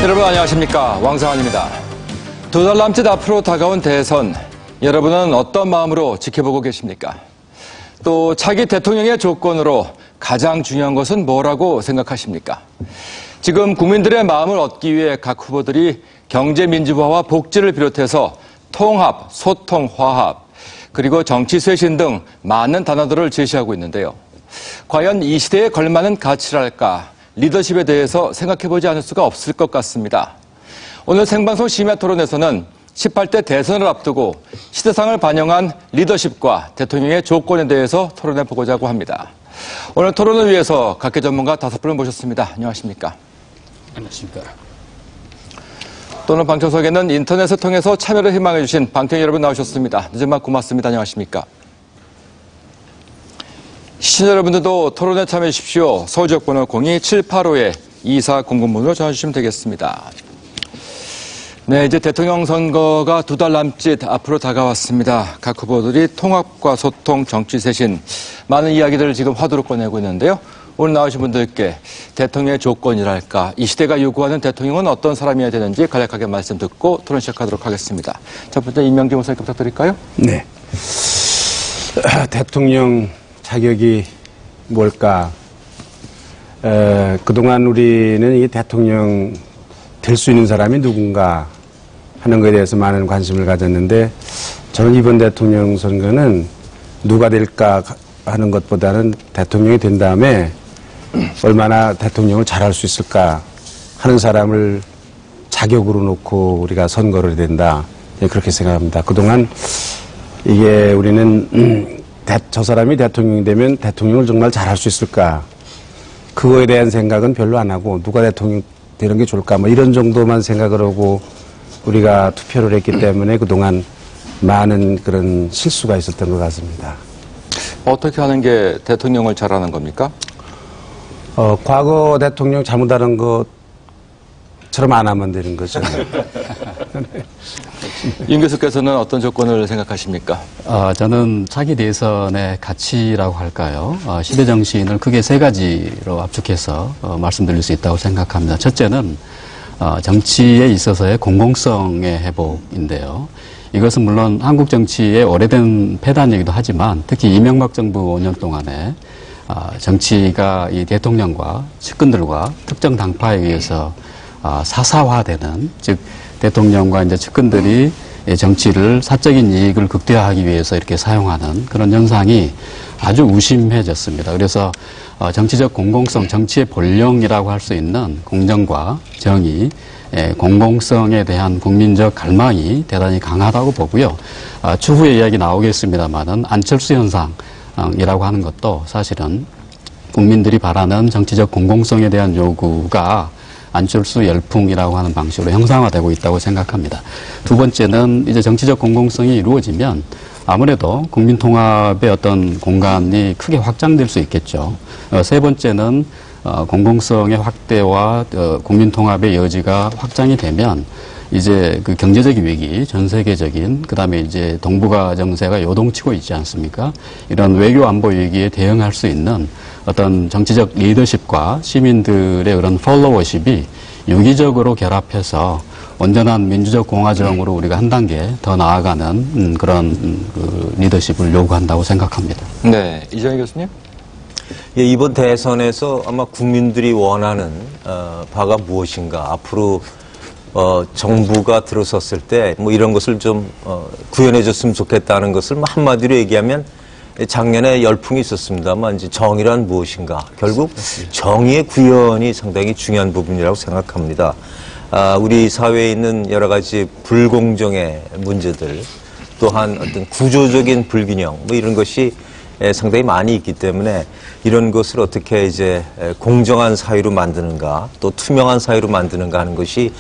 여러분 안녕하십니까, 왕상환입니다. 두 달 남짓 앞으로 다가온 대선, 여러분은 어떤 마음으로 지켜보고 계십니까? 또 차기 대통령의 조건으로 가장 중요한 것은 뭐라고 생각하십니까? 지금 국민들의 마음을 얻기 위해 각 후보들이 경제민주화와 복지를 비롯해서 통합, 소통, 화합, 그리고 정치 쇄신 등 많은 단어들을 제시하고 있는데요. 과연 이 시대에 걸맞는 가치랄까, 리더십에 대해서 생각해보지 않을 수가 없을 것 같습니다. 오늘 생방송 심야 토론에서는 18대 대선을 앞두고 시대상을 반영한 리더십과 대통령의 조건에 대해서 토론해보고자 합니다. 오늘 토론을 위해서 각계 전문가 5분을 모셨습니다. 안녕하십니까? 안녕하십니까? 또는 방청석에는 인터넷을 통해서 참여를 희망해주신 방청 여러분 나오셨습니다. 늦은 밤 고맙습니다. 안녕하십니까? 시청자 여러분들도 토론에 참여해 주십시오. 서울지역번호 02-785-2400번으로 전화주시면 되겠습니다. 네, 이제 대통령 선거가 두 달 남짓 앞으로 다가왔습니다. 각 후보들이 통합과 소통, 정치 쇄신, 많은 이야기들을 지금 화두로 꺼내고 있는데요. 오늘 나오신 분들께 대통령의 조건이랄까, 이 시대가 요구하는 대통령은 어떤 사람이어야 되는지 간략하게 말씀 듣고 토론 시작하도록 하겠습니다. 첫 번째 임명진 목사님께 부탁드릴까요? 네. 대통령 자격이 뭘까? 그동안 우리는 이 대통령 될 수 있는 사람이 누군가 하는 것에 대해서 많은 관심을 가졌는데, 저는 이번 대통령 선거는 누가 될까 하는 것보다는 대통령이 된 다음에 얼마나 대통령을 잘할 수 있을까 하는 사람을 자격으로 놓고 우리가 선거를 해야 된다, 그렇게 생각합니다. 그동안 이게 우리는 저 사람이 대통령이 되면 대통령을 정말 잘할 수 있을까, 그거에 대한 생각은 별로 안 하고 누가 대통령 되는 게 좋을까, 뭐 이런 정도만 생각을 하고 우리가 투표를 했기 때문에 그동안 많은 그런 실수가 있었던 것 같습니다. 어떻게 하는 게 대통령을 잘하는 겁니까? 과거 대통령 잘못하는 것처럼 안 하면 되는 거죠. 윤 교수께서는 어떤 조건을 생각하십니까? 저는 차기 대선의 가치라고 할까요? 시대 정신을 크게 세 가지로 압축해서 말씀드릴 수 있다고 생각합니다. 첫째는 정치에 있어서의 공공성의 회복인데요. 이것은 물론 한국 정치의 오래된 패단이기도 하지만, 특히 이명박 정부 5년 동안에 정치가 이 대통령과 측근들과 특정 당파에 의해서 사사화되는, 즉 대통령과 이제 측근들이 정치를 사적인 이익을 극대화하기 위해서 이렇게 사용하는 그런 현상이 아주 우심해졌습니다. 그래서 정치적 공공성, 정치의 본령이라고 할 수 있는 공정과 정의, 공공성에 대한 국민적 갈망이 대단히 강하다고 보고요. 추후에 이야기 나오겠습니다만은 안철수 현상이라고 하는 것도 사실은 국민들이 바라는 정치적 공공성에 대한 요구가 안철수 열풍이라고 하는 방식으로 형상화되고 있다고 생각합니다. 두 번째는 이제 정치적 공공성이 이루어지면 아무래도 국민 통합의 어떤 공간이 크게 확장될 수 있겠죠. 세 번째는 공공성의 확대와 국민 통합의 여지가 확장이 되면 이제 그 경제적인 위기, 전 세계적인, 그다음에 이제 동북아 정세가 요동치고 있지 않습니까? 이런 외교 안보 위기에 대응할 수 있는 어떤 정치적 리더십과 시민들의 그런 팔로워십이 유기적으로 결합해서 온전한 민주적 공화정으로 우리가 한 단계 더 나아가는 그런 리더십을 요구한다고 생각합니다. 네, 이정희 교수님. 예, 이번 대선에서 아마 국민들이 원하는 바가 무엇인가, 앞으로 정부가 들어섰을 때 뭐 이런 것을 좀 구현해 줬으면 좋겠다는 것을 뭐 한마디로 얘기하면, 작년에 열풍이 있었습니다만 이제 정의란 무엇인가, 결국 정의의 구현이 상당히 중요한 부분이라고 생각합니다. 우리 사회에 있는 여러 가지 불공정의 문제들, 또한 어떤 구조적인 불균형, 뭐 이런 것이 상당히 많이 있기 때문에 이런 것을 어떻게 이제 공정한 사회로 만드는가, 또 투명한 사회로 만드는가 하는 것이